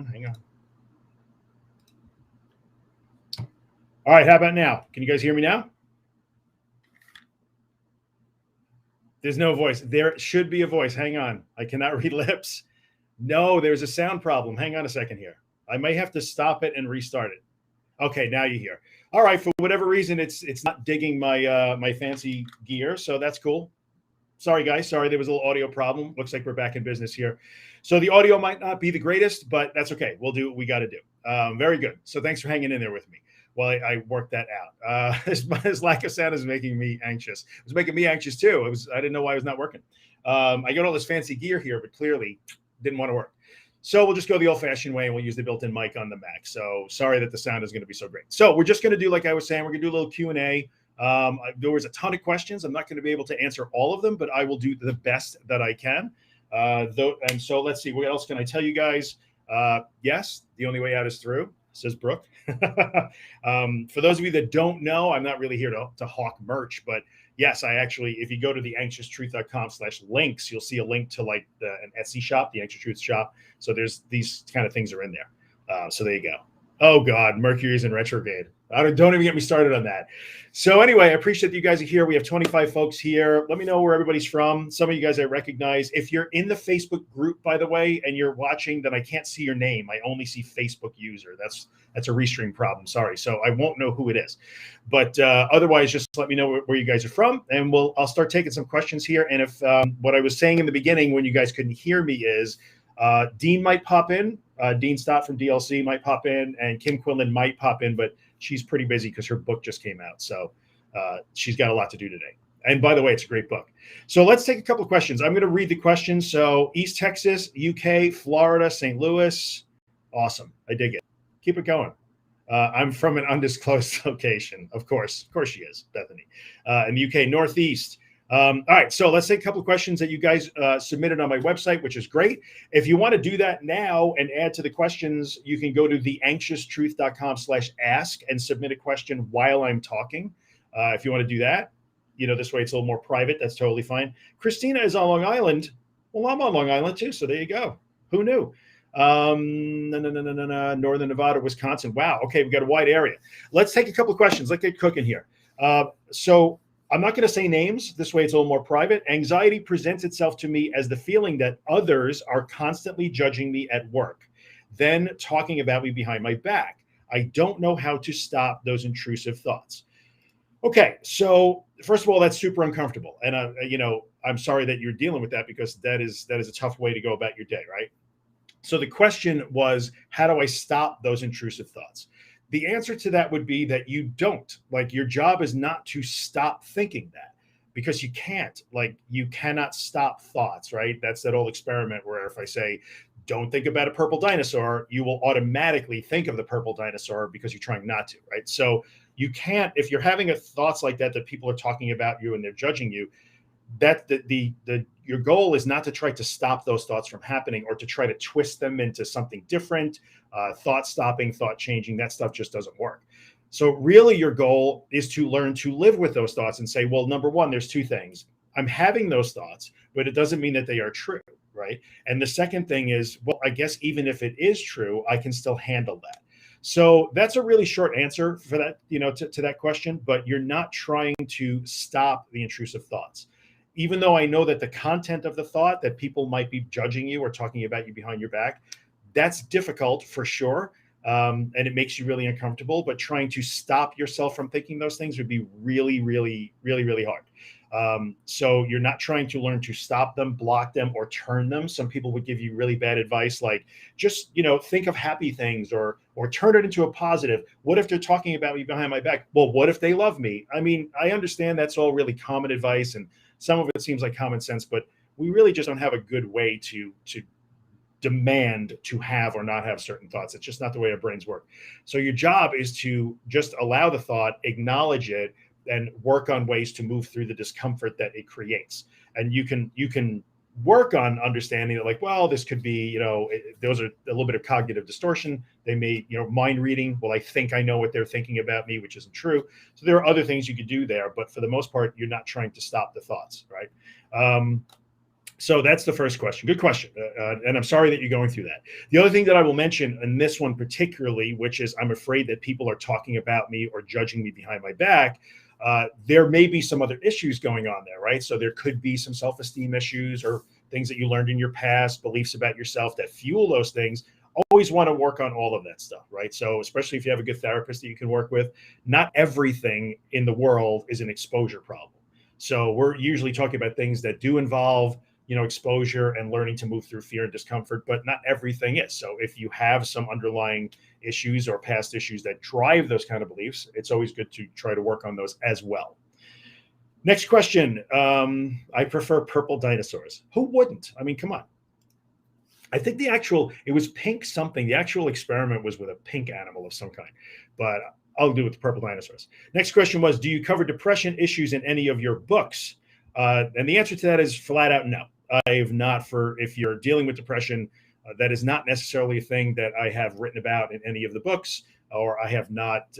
Hang on. All right, how about now? Can you guys hear me now? There's no voice. There should be a voice. Hang on. I cannot read lips. No, there's a sound problem. Hang on a second here. I may have to stop it and restart it. Okay, now you hear. All right, for whatever reason, it's not digging my my fancy gear, so that's cool. Sorry, guys. Sorry, there was a little audio problem. Looks like we're back in business here. So the audio might not be the greatest, but that's okay. We'll do what we got to do. Very good. So thanks for hanging in there with me while I work that out. His lack of sound is making me anxious. It was making me anxious too. I didn't know why it was not working. I got all this fancy gear here, but clearly didn't want to work. So we'll just go the old-fashioned way, and we'll use the built-in mic on the Mac. So sorry that the sound is going to be so great. So we're just going to do, like I was saying, we're going to do a little Q&A. There was a ton of questions. I'm not going to be able to answer all of them, but I will do the best that I can. And so let's see. What else can I tell you guys? Yes, the only way out is through, says Brooke. For those of you that don't know, I'm not really here to hawk merch, but yes, I actually, if you go to the anxioustruth.com/links, you'll see a link to like an Etsy shop, the Anxious Truth shop. So there's these kind of things are in there. So there you go. Oh God, Mercury's in retrograde. Don't even get me started on that. So anyway, I appreciate that you guys are here. We have 25 folks here. Let me know where everybody's from. Some of you guys I recognize. If you're in the Facebook group, by the way, and you're watching, then I can't see your name. I only see Facebook user. That's a Restream problem. Sorry. So I won't know who it is. But otherwise, just let me know where you guys are from, and I'll start taking some questions here. And if what I was saying in the beginning when you guys couldn't hear me is Dean might pop in. Dean Stott from DLC might pop in, and Kim Quinlan might pop in, but she's pretty busy because her book just came out. So she's got a lot to do today. And by the way, it's a great book. So let's take a couple of questions. I'm going to read the questions. So East Texas, UK, Florida, St. Louis. Awesome. I dig it. Keep it going. I'm from an undisclosed location. Of course she is, Bethany. In the UK, Northeast. All right, so let's take a couple of questions that you guys submitted on my website, which is great. If you want to do that now and add to the questions, you can go to theanxioustruth.com/ask and submit a question while I'm talking. If you want to do that, this way it's a little more private. That's totally fine. Christina is on Long Island. Well, I'm on Long Island too, so there you go. Who knew? Northern Nevada, Wisconsin. Wow. Okay, we've got a wide area. Let's take a couple of questions. Let's get cooking here. So I'm not going to say names. This way it's a little more private. Anxiety presents itself to me as the feeling that others are constantly judging me at work, then talking about me behind my back. I don't know how to stop those intrusive thoughts. Okay, so first of all, that's super uncomfortable. And, I'm sorry that you're dealing with that, because that is a tough way to go about your day, right? So the question was, how do I stop those intrusive thoughts? The answer to that would be that you don't. Like, your job is not to stop thinking that, because you can't. Like, you cannot stop thoughts, right? That's that old experiment where if I say, don't think about a purple dinosaur, you will automatically think of the purple dinosaur because you're trying not to, right? So you can't, if you're having thoughts like that people are talking about you and they're judging you, that your goal is not to try to stop those thoughts from happening or to try to twist them into something different. Thought stopping, thought changing, that stuff just doesn't work. So really your goal is to learn to live with those thoughts and say, well, number one, there's two things. I'm having those thoughts, but it doesn't mean that they are true, right? And the second thing is, well, I guess even if it is true, I can still handle that. So that's a really short answer for that, to that question, but you're not trying to stop the intrusive thoughts. Even though I know that the content of the thought, that people might be judging you or talking about you behind your back, that's difficult for sure. And it makes you really uncomfortable, but trying to stop yourself from thinking those things would be really, really, really, really hard. So you're not trying to learn to stop them, block them, or turn them. Some people would give you really bad advice, like just, think of happy things or turn it into a positive. What if they're talking about me behind my back? Well, what if they love me? I mean, I understand that's all really common advice, and some of it seems like common sense, but we really just don't have a good way to demand to have or not have certain thoughts. It's just not the way our brains work. So your job is to just allow the thought, acknowledge it, and work on ways to move through the discomfort that it creates. And you can work on understanding that, like, well, this could be, those are a little bit of cognitive distortion. They may, mind reading. Well, I think I know what they're thinking about me, which isn't true. So there are other things you could do there, but for the most part, you're not trying to stop the thoughts, right? So that's the first question. Good question. And I'm sorry that you're going through that. The other thing that I will mention in this one particularly, which is I'm afraid that people are talking about me or judging me behind my back. There may be some other issues going on there, right? So there could be some self-esteem issues or things that you learned in your past, beliefs about yourself that fuel those things. Always want to work on all of that stuff, right? So especially if you have a good therapist that you can work with, not everything in the world is an exposure problem. So we're usually talking about things that do involve exposure and learning to move through fear and discomfort, but not everything is. So if you have some underlying issues or past issues that drive those kind of beliefs, it's always good to try to work on those as well. Next question. I prefer purple dinosaurs. Who wouldn't? I mean, come on. I think it was pink something. The actual experiment was with a pink animal of some kind, but I'll do it with the purple dinosaurs. Next question was, do you cover depression issues in any of your books? And the answer to that is flat out no. I have not. If you're dealing with depression, that is not necessarily a thing that I have written about in any of the books, or I have not,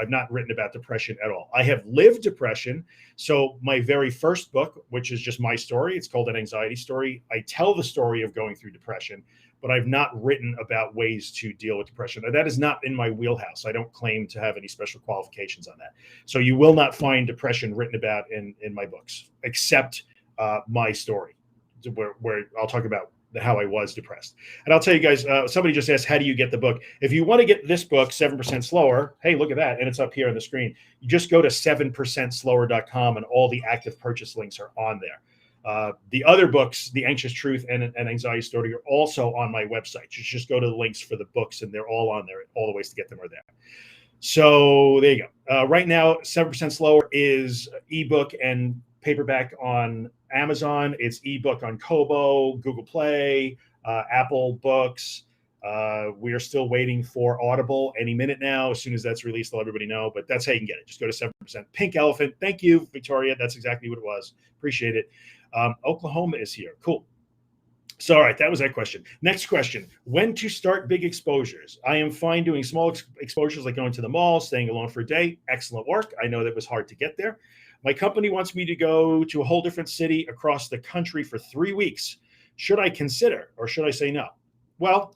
I've not written about depression at all. I have lived depression. So my very first book, which is just my story, it's called An Anxiety Story. I tell the story of going through depression, but I've not written about ways to deal with depression. That is not in my wheelhouse. I don't claim to have any special qualifications on that. So you will not find depression written about in my books, except my story, where I'll talk about how I was depressed. And I'll tell you guys, somebody just asked, how do you get the book? If you want to get this book, 7% Slower, hey, look at that. And it's up here on the screen. You just go to 7%slower.com and all the active purchase links are on there. The other books, The Anxious Truth and Anxiety Story, are also on my website. You just go to the links for the books and they're all on there. All the ways to get them are there. So there you go. Right now, 7% Slower is ebook and paperback on Amazon. It's ebook on Kobo, Google Play, Apple Books. We are still waiting for Audible any minute now. As soon as that's released, I'll let everybody know. But that's how you can get it. Just go to 7%. Pink Elephant. Thank you, Victoria. That's exactly what it was. Appreciate it. Oklahoma is here. Cool. So, all right, that was that question. Next question. When to start big exposures? I am fine doing small exposures like going to the mall, staying alone for a day. Excellent work. I know that was hard to get there. My company wants me to go to a whole different city across the country for 3 weeks. Should I consider or should I say no? Well,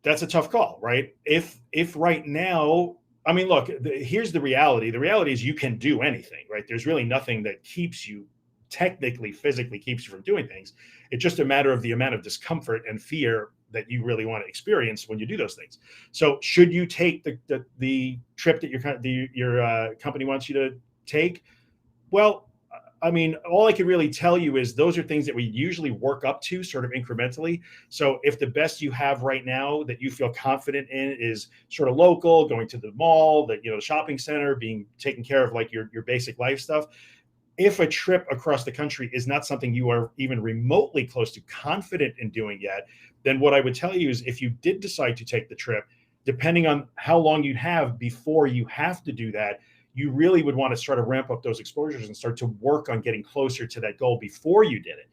that's a tough call, right? If right now, I mean, look, here's the reality. The reality is you can do anything, right? There's really nothing that keeps you technically, physically keeps you from doing things. It's just a matter of the amount of discomfort and fear that you really want to experience when you do those things. So should you take the trip that your company wants you to take? Well, I mean, all I can really tell you is those are things that we usually work up to sort of incrementally. So if the best you have right now that you feel confident in is sort of local, going to the mall, the shopping center, being taken care of, like your basic life stuff. If a trip across the country is not something you are even remotely close to confident in doing yet, then what I would tell you is if you did decide to take the trip, depending on how long you'd have before you have to do that, you really would want to start to ramp up those exposures and start to work on getting closer to that goal before you did it.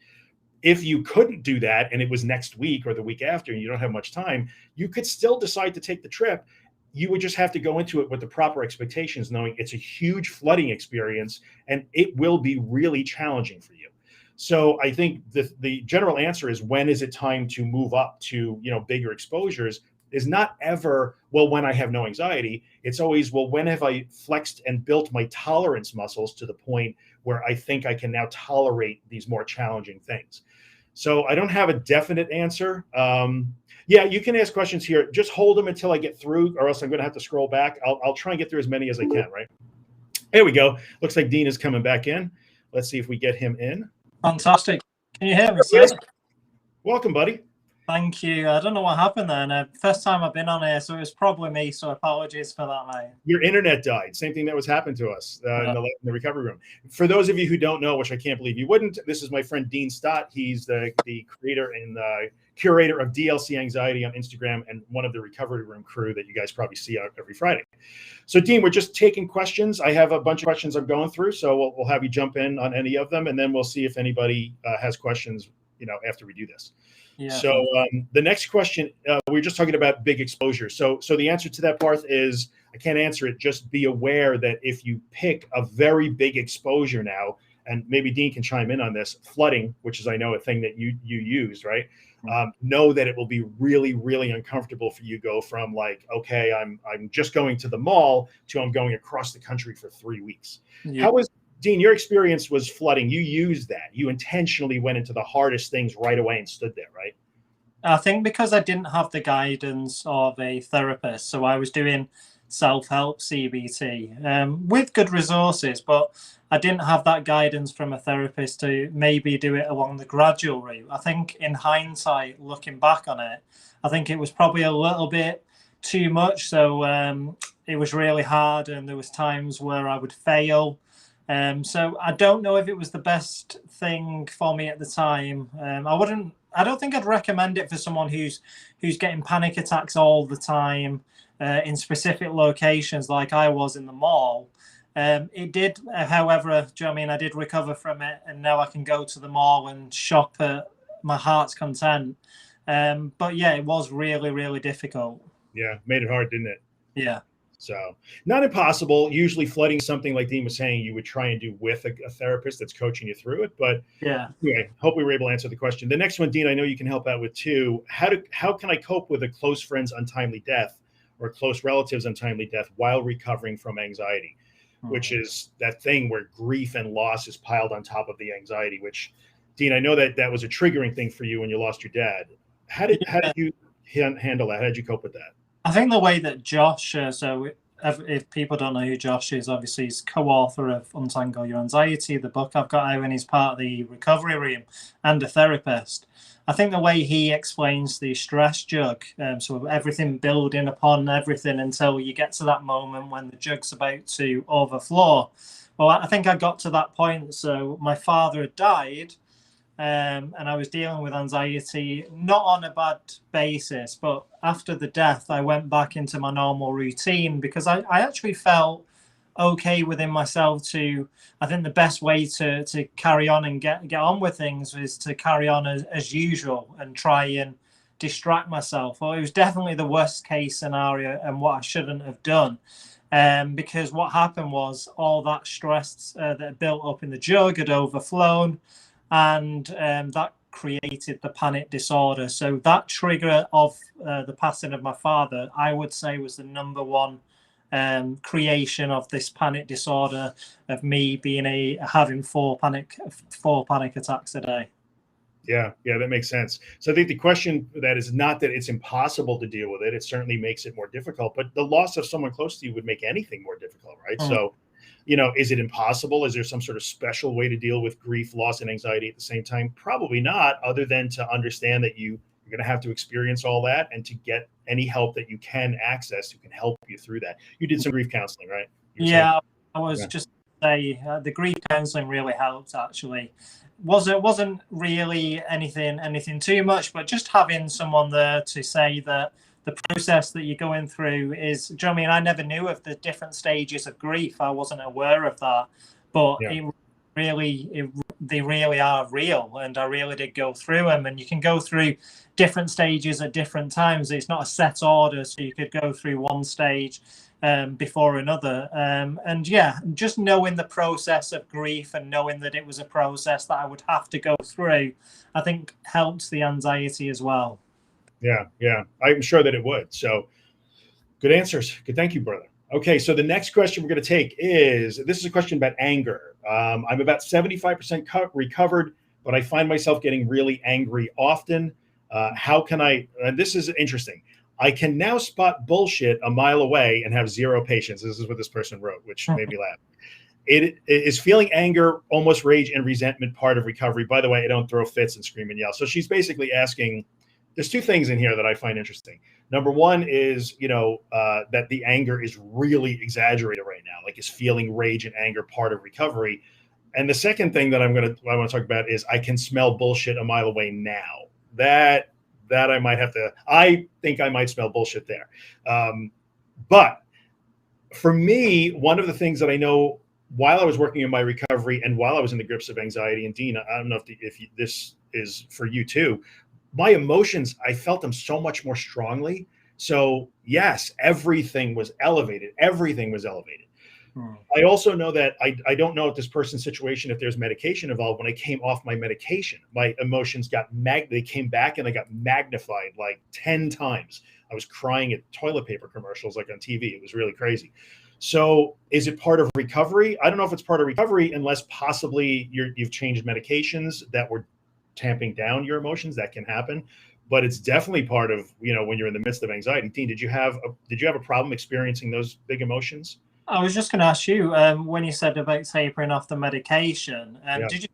If you couldn't do that and it was next week or the week after and you don't have much time, you could still decide to take the trip. You would just have to go into it with the proper expectations, knowing it's a huge flooding experience and it will be really challenging for you. So I think the general answer is, when is it time to move up to bigger exposures? Is not ever, well, when I have no anxiety. It's always, well, when have I flexed and built my tolerance muscles to the point where I think I can now tolerate these more challenging things? So I don't have a definite answer. Yeah, you can ask questions here. Just hold them until I get through, or else I'm going to have to scroll back. I'll try and get through as many as I can, right? There we go. Looks like Dean is coming back in. Let's see if we get him in. Fantastic. Can you hear me, sir? Welcome, buddy. Thank you. I don't know what happened there. First time I've been on here, so it was probably me. So apologies for that, mate. Your internet died. Same thing that was happened to us in the recovery room. For those of you who don't know, which I can't believe you wouldn't, this is my friend Dean Stott. He's the creator and curator of DLC Anxiety on Instagram and one of the recovery room crew that you guys probably see out every Friday. So, Dean, we're just taking questions. I have a bunch of questions I'm going through, so we'll have you jump in on any of them, and then we'll see if anybody has questions, after we do this. Yeah. So the next question, we were just talking about big exposure. So the answer to that part is, I can't answer it. Just be aware that if you pick a very big exposure now, and maybe Dean can chime in on this, flooding, which is, I know, a thing that you used, right? Know that it will be really, really uncomfortable for you to go from like, okay, I'm just going to the mall to I'm going across the country for 3 weeks. Yeah. How was, Dean, your experience was flooding? You used that. You intentionally went into the hardest things right away and stood there, right? I think because I didn't have the guidance of a therapist, so I was doing self-help CBT with good resources, but I didn't have that guidance from a therapist to maybe do it along the gradual route. I think in hindsight, looking back on it, I think it was probably a little bit too much. So it was really hard, and there was times where I would fail. So I don't know if it was the best thing for me at the time. I don't think I'd recommend it for someone who's getting panic attacks all the time in specific locations like I was in the mall. It did, however, do you know what I mean? I did recover from it, and now I can go to the mall and shop at my heart's content. But yeah, it was really, really difficult. Yeah, made it hard, didn't it? Yeah. So not impossible. Usually flooding, something like Dean was saying, you would try and do with a therapist that's coaching you through it. But yeah, anyway, hope we were able to answer the question. The next one, Dean, I know you can help out with too. How can I cope with a close friend's untimely death or close relative's untimely death while recovering from anxiety, which is that thing where grief and loss is piled on top of the anxiety, which, Dean, I know that was a triggering thing for you when you lost your dad. How did you handle that? How did you cope with that? I think the way that Josh, so if people don't know who Josh is, obviously he's co-author of Untangle Your Anxiety, the book I've got out, and he's part of the recovery room and a therapist. I think the way he explains the stress jug, so everything building upon everything until you get to that moment when the jug's about to overflow. Well, I think I got to that point. So my father had died, and I was dealing with anxiety, not on a bad basis, but after the death, I went back into my normal routine because I actually felt okay within myself to, I think the best way to carry on and get on with things is to carry on as usual and try and distract myself. Well, it was definitely the worst case scenario and what I shouldn't have done. Because what happened was all that stress that built up in the jug had overflown, and that created the panic disorder. So that trigger of the passing of my father, I would say, was the number one creation of this panic disorder, of me being having four panic attacks a day. Yeah, that makes sense. So I think the question that is not that it's impossible to deal with it. It certainly makes it more difficult, but the loss of someone close to you would make anything more difficult, right? So, is it impossible? Is there some sort of special way to deal with grief, loss, and anxiety at the same time? Probably not, other than to understand that you're going to have to experience all that and to get any help that you can access who can help you through that. You did some grief counseling, right? Yeah, I was just say the grief counseling really helped actually. Wasn't really anything too much, but just having someone there to say that the process that you're going through is, do you know what I mean? I never knew of the different stages of grief. I wasn't aware of that, but they really are real, and I really did go through them. And you can go through different stages at different times. It's not a set order, so you could go through one stage before another. And yeah, just knowing the process of grief and knowing that it was a process that I would have to go through, I think helped the anxiety as well. Yeah. I'm sure that it would. So good answers. Good. Thank you, brother. Okay. So the next question we're going to take this is a question about anger. I'm about 75% recovered, but I find myself getting really angry often. How can and this is interesting. I can now spot bullshit a mile away and have zero patience. This is what this person wrote, which made me laugh. It is feeling anger, almost rage, and resentment part of recovery. By the way, I don't throw fits and scream and yell. So she's basically asking, there's two things in here that I find interesting. Number one is, that the anger is really exaggerated right now, like is feeling rage and anger part of recovery. And the second thing that I want to talk about is I can smell bullshit a mile away now. That I might have to, I think I might smell bullshit there. But for me, one of the things that I know while I was working in my recovery and while I was in the grips of anxiety, and Dean, I don't know if this is for you too, my emotions, I felt them so much more strongly. So yes, everything was elevated. I also know that I don't know if this person's situation, if there's medication involved. When I came off my medication, my emotions they came back and they got magnified like 10 times. I was crying at toilet paper commercials like on TV. It was really crazy. So is it part of recovery? I don't know if it's part of recovery unless possibly you've changed medications that were tamping down your emotions. That can happen. But it's definitely part of, when you're in the midst of anxiety. Dean, did you have a problem experiencing those big emotions? I was just going to ask you, when you said about tapering off the medication, did you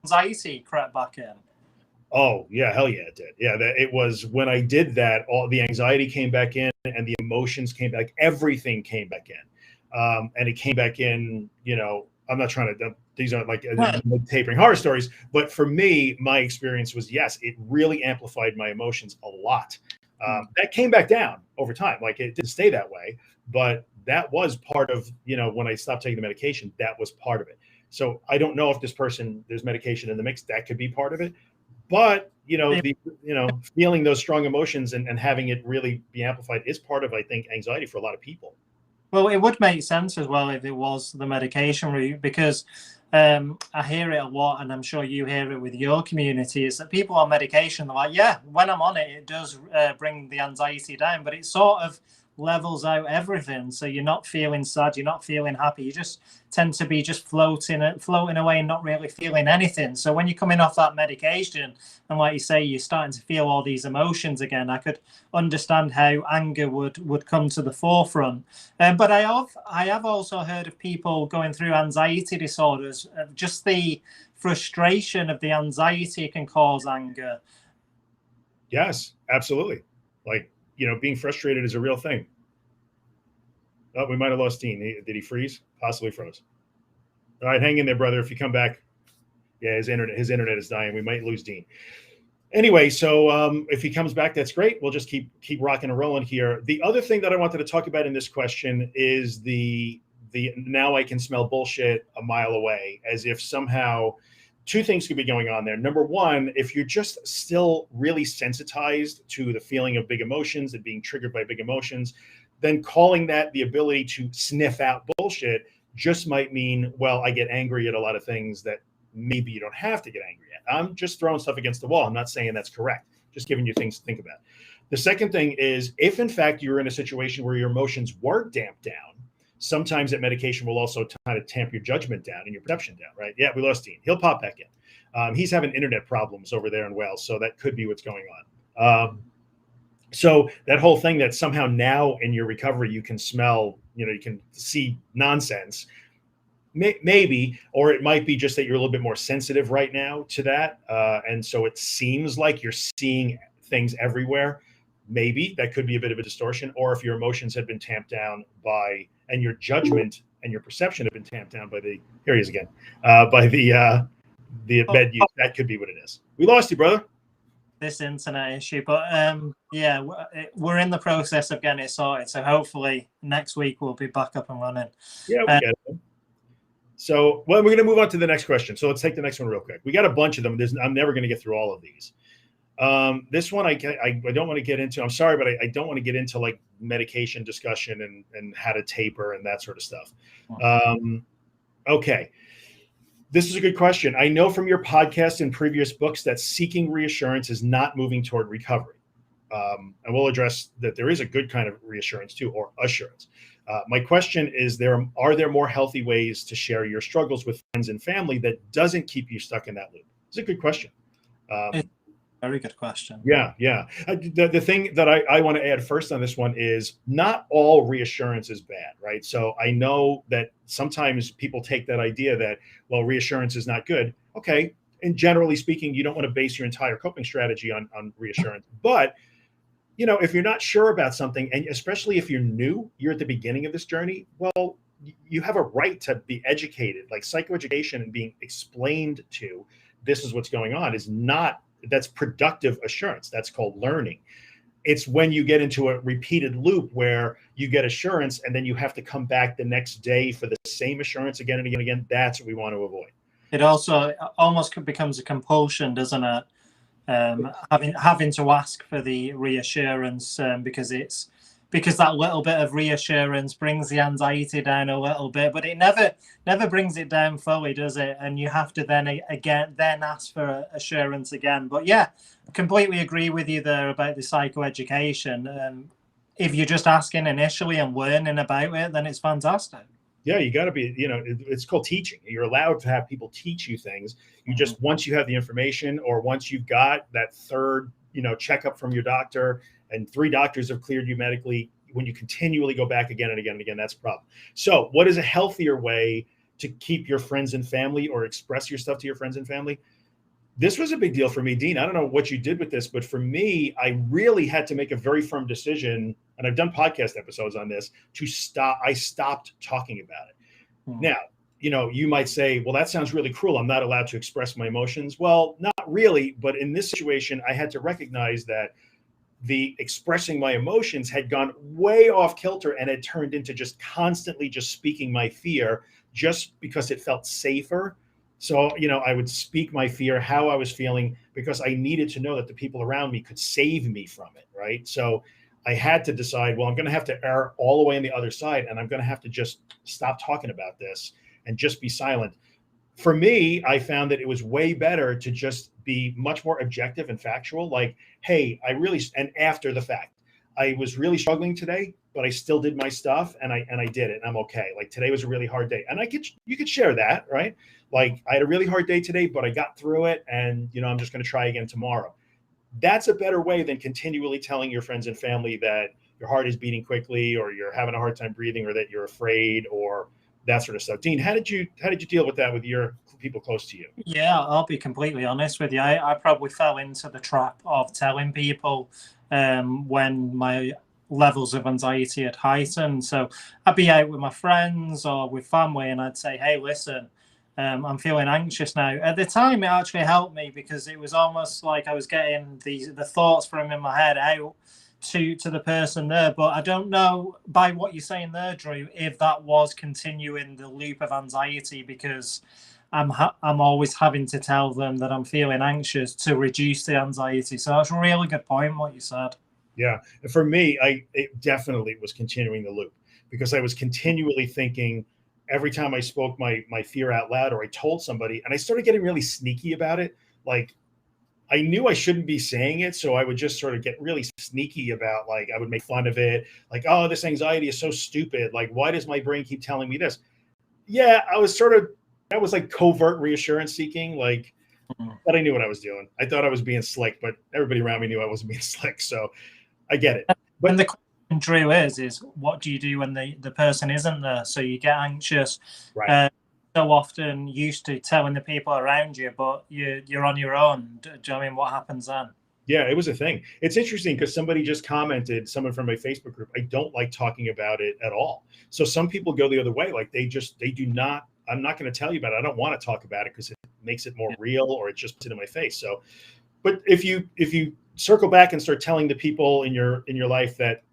anxiety crept back in? Oh yeah, hell yeah, it did. Yeah, it was when I did that, all the anxiety came back in and the emotions came back, everything came back in. And it came back in, I'm not trying to, these aren't like tapering horror stories, but for me, my experience was, yes, it really amplified my emotions a lot. That came back down over time. Like it didn't stay that way, but that was part of, when I stopped taking the medication, that was part of it. So I don't know if there's medication in the mix, that could be part of it. But, feeling those strong emotions and having it really be amplified is part of, I think, anxiety for a lot of people. Well, it would make sense as well if it was the medication route, because I hear it a lot, and I'm sure you hear it with your community, is that people on medication, they're like, yeah, when I'm on it, it does bring the anxiety down, but it sort of levels out everything. So you're not feeling sad, you're not feeling happy, you just tend to be just floating away and not really feeling anything. So when you're coming off that medication, and like you say, you're starting to feel all these emotions again, I could understand how anger would come to the forefront. But I have also heard of people going through anxiety disorders. Just the frustration of the anxiety can cause anger. Yes, absolutely. Like, being frustrated is a real thing. Oh, we might have lost Dean. Did he freeze? Possibly froze. All right, hang in there, brother. If you come back, yeah, his internet is dying. We might lose Dean. Anyway, so if he comes back, that's great. We'll just keep rocking and rolling here. The other thing that I wanted to talk about in this question is the now I can smell bullshit a mile away, as if somehow two things could be going on there. Number one, if you're just still really sensitized to the feeling of big emotions and being triggered by big emotions, then calling that the ability to sniff out bullshit just might mean, well, I get angry at a lot of things that maybe you don't have to get angry at. I'm just throwing stuff against the wall. I'm not saying that's correct. Just giving you things to think about. The second thing is, if in fact you're in a situation where your emotions were damped down, sometimes that medication will also kind of tamp your judgment down and your perception down, right? Yeah, we lost Dean. He'll pop back in. He's having internet problems over there in Wales, so that could be what's going on. So that whole thing that somehow now in your recovery you can smell, you can see nonsense, maybe, or it might be just that you're a little bit more sensitive right now to that, and so it seems like you're seeing things everywhere. Maybe that could be a bit of a distortion, or if your emotions had been tamped down and your judgment and your perception have been tamped down by here he is again, by the med use. That could be what it is. We lost you, brother. This internet issue, but yeah, we're in the process of getting it sorted. So hopefully next week we'll be back up and running. Yeah, we get it. So, well, we're going to move on to the next question. So let's take the next one real quick. We got a bunch of them. I'm never going to get through all of these. This one I don't want to get into. I'm sorry, but I don't want to get into like medication discussion and how to taper and that sort of stuff. Okay. This is a good question. I know from your podcast and previous books that seeking reassurance is not moving toward recovery. And we'll address that there is a good kind of reassurance too, or assurance. My question is, are there more healthy ways to share your struggles with friends and family that doesn't keep you stuck in that loop? It's a good question. Very good question. Yeah. The thing that I want to add first on this one is not all reassurance is bad, right? So I know that sometimes people take that idea that, well, reassurance is not good. Okay. And generally speaking, you don't want to base your entire coping strategy on reassurance. But, if you're not sure about something, and especially if you're new, you're at the beginning of this journey, well, you have a right to be educated. Like psychoeducation and being explained to this is what's going on that's productive assurance. That's called learning. It's when you get into a repeated loop where you get assurance and then you have to come back the next day for the same assurance again and again and again. That's what we want to avoid. It also almost becomes a compulsion, doesn't it? Having to ask for the reassurance because because that little bit of reassurance brings the anxiety down a little bit, but it never brings it down fully, does it? And you have to then ask for assurance again. But yeah, completely agree with you there about the psychoeducation. If you're just asking initially and learning about it, then it's fantastic. Yeah, you got to be, it's called teaching. You're allowed to have people teach you things. You just, once you have the information, or once you've got that third, checkup from your doctor, and 3 doctors have cleared you medically, when you continually go back again and again and again, that's a problem. So what is a healthier way to keep your friends and family, or express your stuff to your friends and family? This was a big deal for me, Dean. I don't know what you did with this, but for me, I really had to make a very firm decision, and I've done podcast episodes on this, to stop. I stopped talking about it. Now, you might say, well, that sounds really cruel. I'm not allowed to express my emotions. Well, not really. But in this situation, I had to recognize that the expressing my emotions had gone way off kilter, and it turned into just constantly just speaking my fear, just because it felt safer. So, I would speak my fear, how I was feeling, because I needed to know that the people around me could save me from it, right? So I had to decide, well, I'm going to have to err all the way on the other side, and I'm going to have to just stop talking about this and just be silent. For me, I found that it was way better to just be much more objective and factual. Like, hey, and after the fact, I was really struggling today, but I still did my stuff, and I did it, and I'm okay. Like, today was a really hard day, and you could share that, right? Like, I had a really hard day today, but I got through it, and I'm just going to try again tomorrow. That's a better way than continually telling your friends and family that your heart is beating quickly, or you're having a hard time breathing, or that you're afraid, or that sort of stuff. Dean, how did you deal with that with your people close to you? Yeah, I'll be completely honest with you. I probably fell into the trap of telling people when my levels of anxiety had heightened. So I'd be out with my friends or with family, and I'd say, hey, listen, I'm feeling anxious now. At the time, it actually helped me, because it was almost like I was getting the thoughts from in my head out to the person there. But I don't know, by what you're saying there, Drew, if that was continuing the loop of anxiety, because I'm always having to tell them that I'm feeling anxious to reduce the anxiety. So that's a really good point, what you said. Yeah. And for me, it definitely was continuing the loop, because I was continually thinking, every time I spoke my fear out loud, or I told somebody, and I started getting really sneaky about it. Like, I knew I shouldn't be saying it, so I would just sort of get really sneaky about, like, I would make fun of it. Like, oh, this anxiety is so stupid. Like, why does my brain keep telling me this? Yeah, that was like covert reassurance seeking, like, but I knew what I was doing. I thought I was being slick, but everybody around me knew I wasn't being slick. So I get it. But and the question, Drew, is what do you do when the person isn't there? So you get anxious. right. So often used to telling the people around you, but you're on your own. Do you know what I mean? What happens then? Yeah, it was a thing. It's interesting, because somebody just commented, someone from my Facebook group, I don't like talking about it at all. So some people go the other way. Like, they do not, I'm not going to tell you about it. I don't want to talk about it, because it makes it more real, or it just puts it in my face. So, but if you circle back and start telling the people in your life that,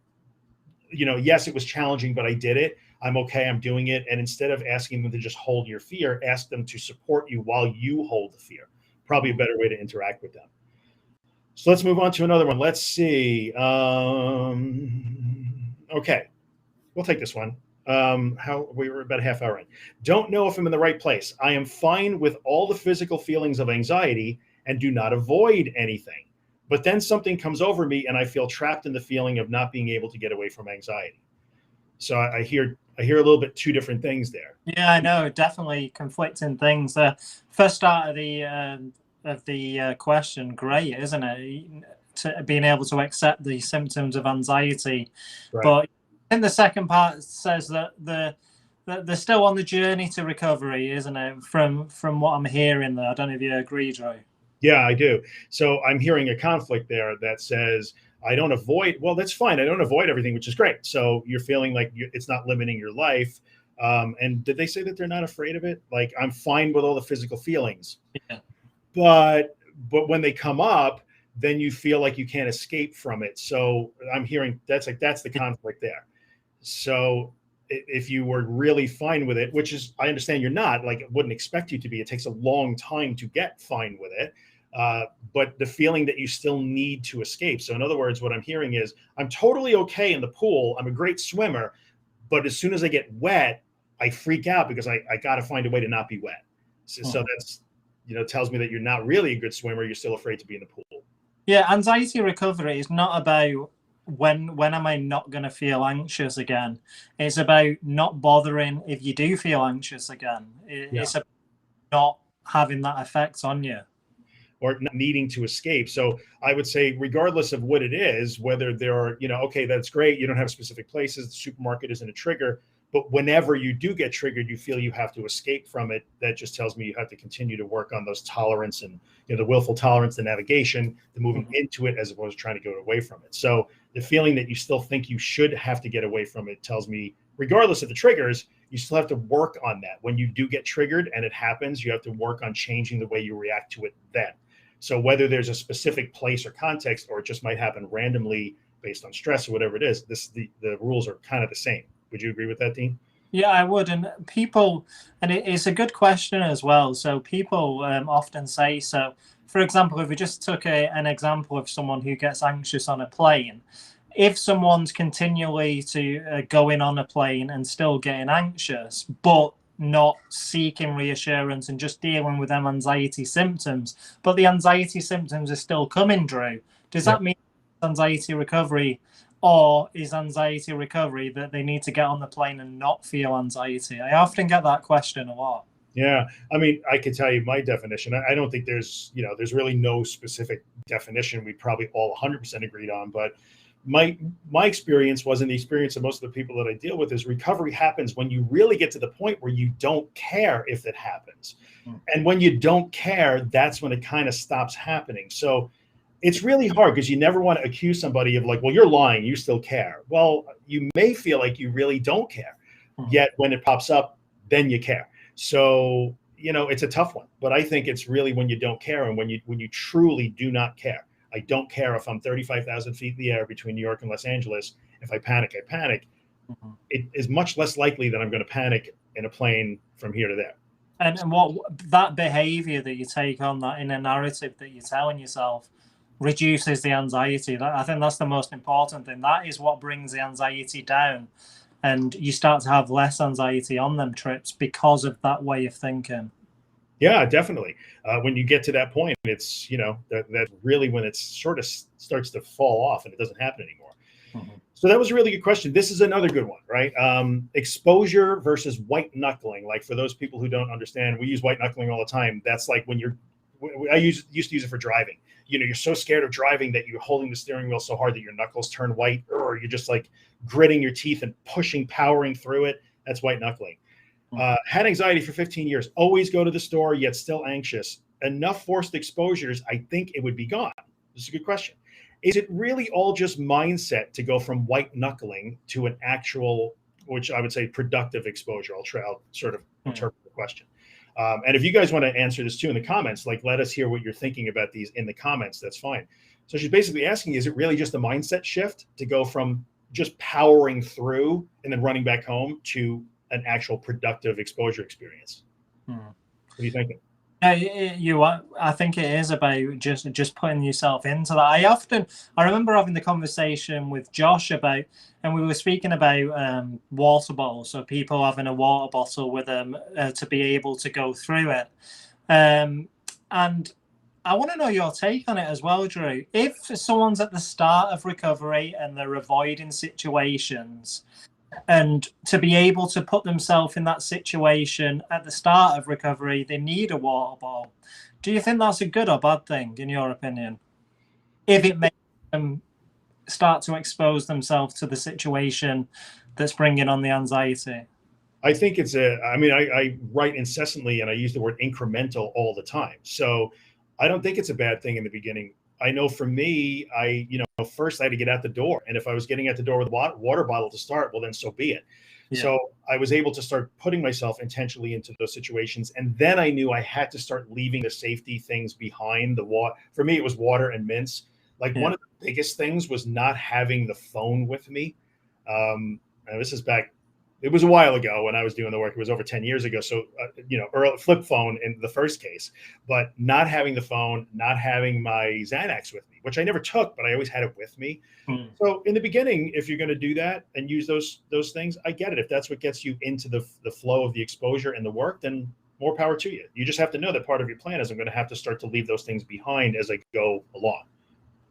yes, it was challenging, but I did it. I'm okay. I'm doing it. And instead of asking them to just hold your fear, ask them to support you while you hold the fear. Probably a better way to interact with them. So let's move on to another one. Let's see. Okay, we'll take this one. We were about a half hour in. Don't know if I'm in the right place. I am fine with all the physical feelings of anxiety and do not avoid anything. But then something comes over me, and I feel trapped in the feeling of not being able to get away from anxiety. So I hear a little bit 2 different things there. Yeah, I know, definitely conflicting things. First start of the question, great, isn't it? To being able to accept the symptoms of anxiety, Right. But in the second part says that they're still on the journey to recovery, isn't it? From what I'm hearing there, I don't know if you agree, Joe. Yeah, I do. So I'm hearing a conflict there that says, I don't avoid, well, that's fine. I don't avoid everything, which is great. So you're feeling like it's not limiting your life. And did they say that they're not afraid of it? Like, I'm fine with all the physical feelings. Yeah. But when they come up, then you feel like you can't escape from it. So I'm hearing that's the conflict there. So if you were really fine with it, which is, I understand you're not, like, I wouldn't expect you to be. It takes a long time to get fine with it. but the feeling that you still need to escape. So in other words, what I'm hearing is I'm totally okay in the pool. I'm a great swimmer, but as soon as I get wet, I freak out because I got to find a way to not be wet. So that's, tells me that you're not really a good swimmer. You're still afraid to be in the pool. Yeah, anxiety recovery is not about when am I not going to feel anxious again. It's about not bothering if you do feel anxious again. It's about not having that effect on you. Or not needing to escape. So I would say, regardless of what it is, whether there are, okay, that's great. You don't have specific places. The supermarket isn't a trigger. But whenever you do get triggered, you feel you have to escape from it. That just tells me you have to continue to work on those tolerance and the willful tolerance, the navigation, the moving into it as opposed to trying to go away from it. So the feeling that you still think you should have to get away from it tells me, regardless of the triggers, you still have to work on that. When you do get triggered and it happens, you have to work on changing the way you react to it then. So whether there's a specific place or context, or it just might happen randomly based on stress or whatever it is, the rules are kind of the same. Would you agree with that, Dean? Yeah, I would. And people, and it's a good question as well. So people often say, so for example, if we just took an example of someone who gets anxious on a plane, if someone's continually going on a plane and still getting anxious, but not seeking reassurance and just dealing with them anxiety symptoms, but the anxiety symptoms are still coming, Drew, does that mean anxiety recovery? Or is anxiety recovery that they need to get on the plane and not feel anxiety? I often get that question a lot. Yeah. I mean, I could tell you my definition. I don't think there's really no specific definition we probably all 100% agreed on. But my experience was, and the experience of most of the people that I deal with, is recovery happens when you really get to the point where you don't care if it happens. And when you don't care, that's when it kind of stops happening. So it's really hard because you never want to accuse somebody of like, well, you're lying, you still care. Well, you may feel like you really don't care, yet when it pops up, then you care. So, it's a tough one, but I think it's really when you don't care and when you truly do not care. I don't care if I'm 35,000 feet in the air between New York and Los Angeles. If I panic, I panic. It is much less likely that I'm going to panic in a plane from here to there. And what that behavior that you take on, that inner narrative that you're telling yourself, reduces the anxiety. I think that's the most important thing. That is what brings the anxiety down, and you start to have less anxiety on them trips because of that way of thinking. Yeah, definitely. When you get to that point, it's that really when it sort of starts to fall off and it doesn't happen anymore. So that was a really good question. This is another good one, right? Exposure versus white knuckling. Like, for those people who don't understand, we use white knuckling all the time. That's like when I used to use it for driving. You're so scared of driving that you're holding the steering wheel so hard that your knuckles turn white, or you're just like gritting your teeth and powering through it. That's white knuckling. Had anxiety for 15 years, always go to the store, yet still anxious. Enough forced exposures, I think it would be gone. This is a good question. Is it really all just mindset to go from white knuckling to an actual, which I would say, productive exposure? I'll sort of interpret the question. And if you guys want to answer this too in the comments, like, let us hear what you're thinking about these in the comments. That's fine. So she's basically asking, is it really just a mindset shift to go from just powering through and then running back home to an actual productive exposure experience? What are you thinking? I think it is about just putting yourself into that. I remember having the conversation with Josh about, and we were speaking about water bottles. So people having a water bottle with them to be able to go through it. And I want to know your take on it as well, Drew. If someone's at the start of recovery and they're avoiding situations, and to be able to put themselves in that situation at the start of recovery, they need a water bottle. Do you think that's a good or bad thing, in your opinion? If it makes them start to expose themselves to the situation that's bringing on the anxiety? I think it's I write incessantly and I use the word incremental all the time. So I don't think it's a bad thing in the beginning. I know for me, first I had to get out the door. And if I was getting out the door with a water bottle to start, well, then so be it. Yeah. So I was able to start putting myself intentionally into those situations. And then I knew I had to start leaving the safety things behind. For me, it was water and mints. Like one of the biggest things was not having the phone with me. And this is back it was a while ago when I was doing the work. It was over 10 years ago. So, early flip phone in the first case, but not having the phone, not having my Xanax with me, which I never took, but I always had it with me. So in the beginning, if you're going to do that and use those things, I get it. If that's what gets you into the flow of the exposure and the work, then more power to you. You just have to know that part of your plan is I'm going to have to start to leave those things behind as I go along.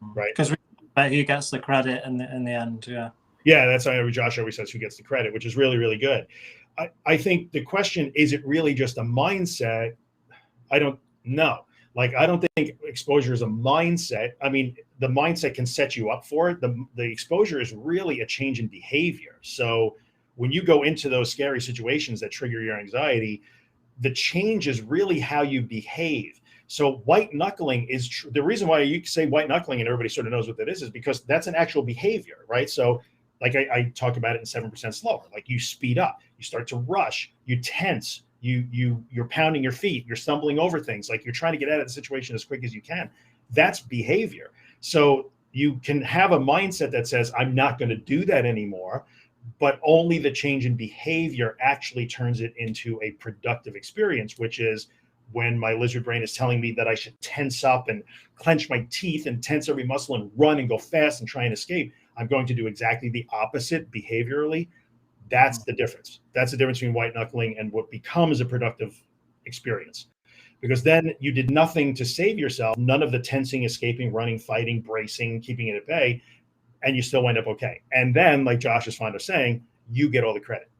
Right. Because who gets the credit in the end. Yeah. Yeah, that's how Josh always says who gets the credit, which is really, really good. I think the question, is it really just a mindset? I don't know. Like, I don't think exposure is a mindset. I mean, the mindset can set you up for it. The exposure is really a change in behavior. So when you go into those scary situations that trigger your anxiety, the change is really how you behave. So white knuckling is the reason why you say white knuckling and everybody sort of knows what that is because that's an actual behavior, right? So like I talk about it in 7% slower, like you speed up, you start to rush, you tense, you're pounding your feet, you're stumbling over things, like you're trying to get out of the situation as quick as you can. That's behavior. So you can have a mindset that says, I'm not going to do that anymore, but only the change in behavior actually turns it into a productive experience, which is when my lizard brain is telling me that I should tense up and clench my teeth and tense every muscle and run and go fast and try and escape. I'm going to do exactly the opposite behaviorally. That's the difference. That's the difference between white knuckling and what becomes a productive experience. Because then you did nothing to save yourself, none of the tensing, escaping, running, fighting, bracing, keeping it at bay, and you still wind up okay. And then, like Josh is fond of saying, you get all the credit.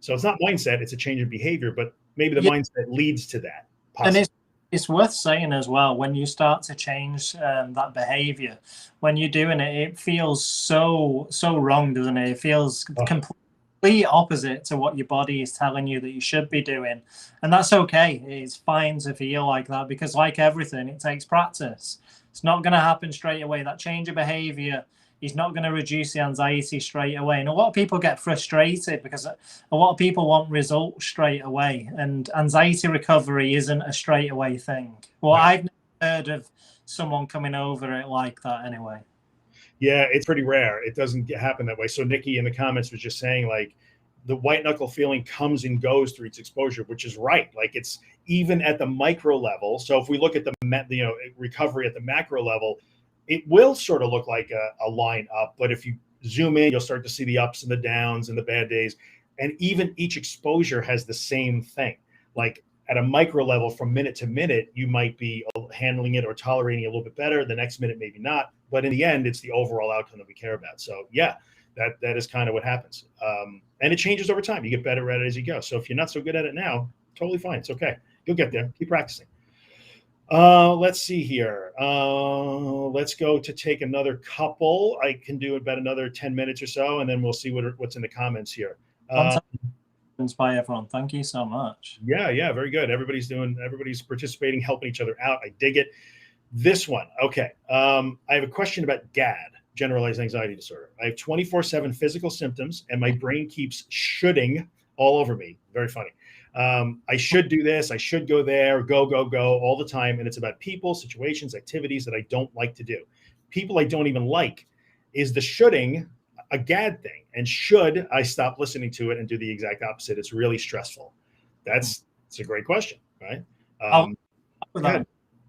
So it's not mindset, it's a change in behavior, but maybe the mindset leads to that. Possibly. And it's worth saying as well, when you start to change that behavior, when you're doing it, it feels so wrong, doesn't it? It feels completely opposite to what your body is telling you that you should be doing. And that's okay. It's fine to feel like that because, like everything, it takes practice. It's not going to happen straight away. That change of behavior is not going to reduce the anxiety straight away. And a lot of people get frustrated because a lot of people want results straight away. And anxiety recovery isn't a straight away thing. Well, I've never heard of someone coming over it like that anyway. Yeah, it's pretty rare. It doesn't happen that way. So Nikki in the comments was just saying, like, the white knuckle feeling comes and goes through its exposure, which is right. Like, it's even at the micro level. So if we look at the recovery at the macro level, it will sort of look like a line up. But if you zoom in, you'll start to see the ups and the downs and the bad days. And even each exposure has the same thing. Like at a micro level, from minute to minute, you might be handling it or tolerating it a little bit better. The next minute, maybe not. But in the end, it's the overall outcome that we care about. So yeah, that is kind of what happens. And it changes over time. You get better at it as you go. So if you're not so good at it now, totally fine. It's okay. You'll get there. Keep practicing. Let's see here. Let's go to take another couple. I can do about another 10 minutes or so, and then we'll see what's in the comments here. By everyone. Thank you so much. Yeah, very good. Everybody's participating, helping each other out. I dig it. This one. Okay. I have a question about GAD, generalized anxiety disorder. I have 24/7 physical symptoms, and my brain keeps shoulding all over me. Very funny. I should do this. I should go there, go all the time. And it's about people, situations, activities that I don't like to do. People I don't even like. Is the shoulding a GAD thing? And should I stop listening to it and do the exact opposite? It's really stressful. It's a great question, right? Yeah, what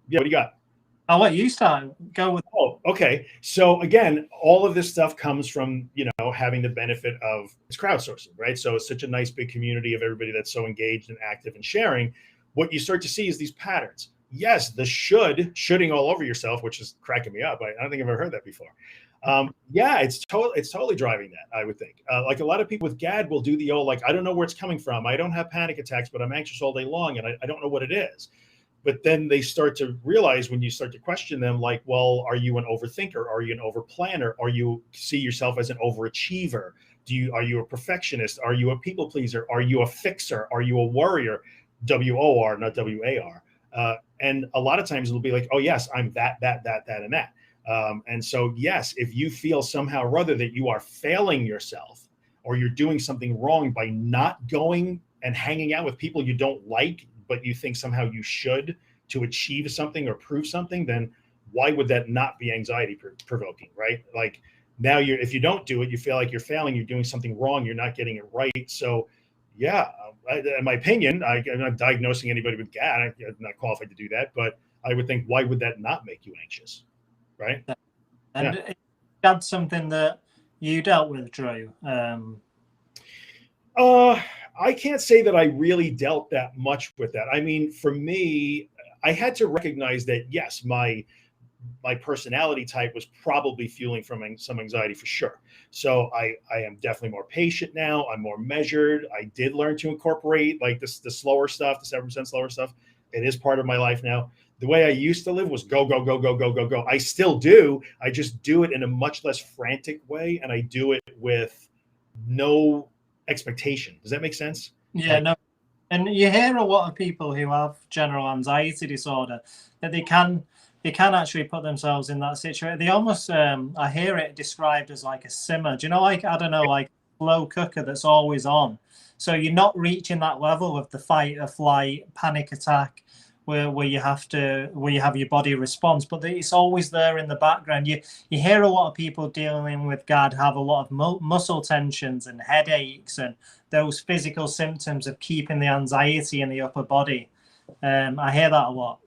do you got? I'll let you start. Go with. Oh, okay. So again, all of this stuff comes from, having the benefit of it's crowdsourcing, right? So it's such a nice big community of everybody that's so engaged and active and sharing. What you start to see is these patterns. Yes, the shoulding all over yourself, which is cracking me up. I don't think I've ever heard that before. Yeah, it's totally driving that, I would think. Like a lot of people with GAD will do the old, like, I don't know where it's coming from. I don't have panic attacks, but I'm anxious all day long, and I don't know what it is. But then they start to realize when you start to question them, like, well, are you an overthinker? Are you an overplanner? Are you see yourself as an overachiever? Are you a perfectionist? Are you a people pleaser? Are you a fixer? Are you a worrier? WOR, not WAR. And a lot of times it'll be like, oh yes, I'm that, and that. And so, yes, if you feel somehow or other that you are failing yourself or you're doing something wrong by not going and hanging out with people you don't like, but you think somehow you should to achieve something or prove something, then why would that not be anxiety provoking, right? Like Now if you don't do it, you feel like you're failing, you're doing something wrong, you're not getting it right. So yeah, in my opinion, I'm not diagnosing anybody with GAD. I'm not qualified to do that, but I would think, why would that not make you anxious? Right. And that's something that you dealt with, Drew. I can't say that I really dealt that much with that. I mean, for me, I had to recognize that, yes, my personality type was probably fueling from some anxiety for sure. So I am definitely more patient now. I'm more measured. I did learn to incorporate like the slower stuff, the 7% slower stuff. It is part of my life now. The way I used to live was go, go, go, go, go, go, go. I still do. I just do it in a much less frantic way. And I do it with no expectation. Does that make sense? Yeah, no. And you hear a lot of people who have general anxiety disorder that they can actually put themselves in that situation. They almost, I hear it described as like a simmer. Do you know, like, I don't know, like a slow cooker that's always on. So you're not reaching that level of the fight or flight, panic attack, where you have your body response, but it's always there in the background. You hear a lot of people dealing with GAD have a lot of muscle tensions and headaches and those physical symptoms of keeping the anxiety in the upper body. I hear that a lot.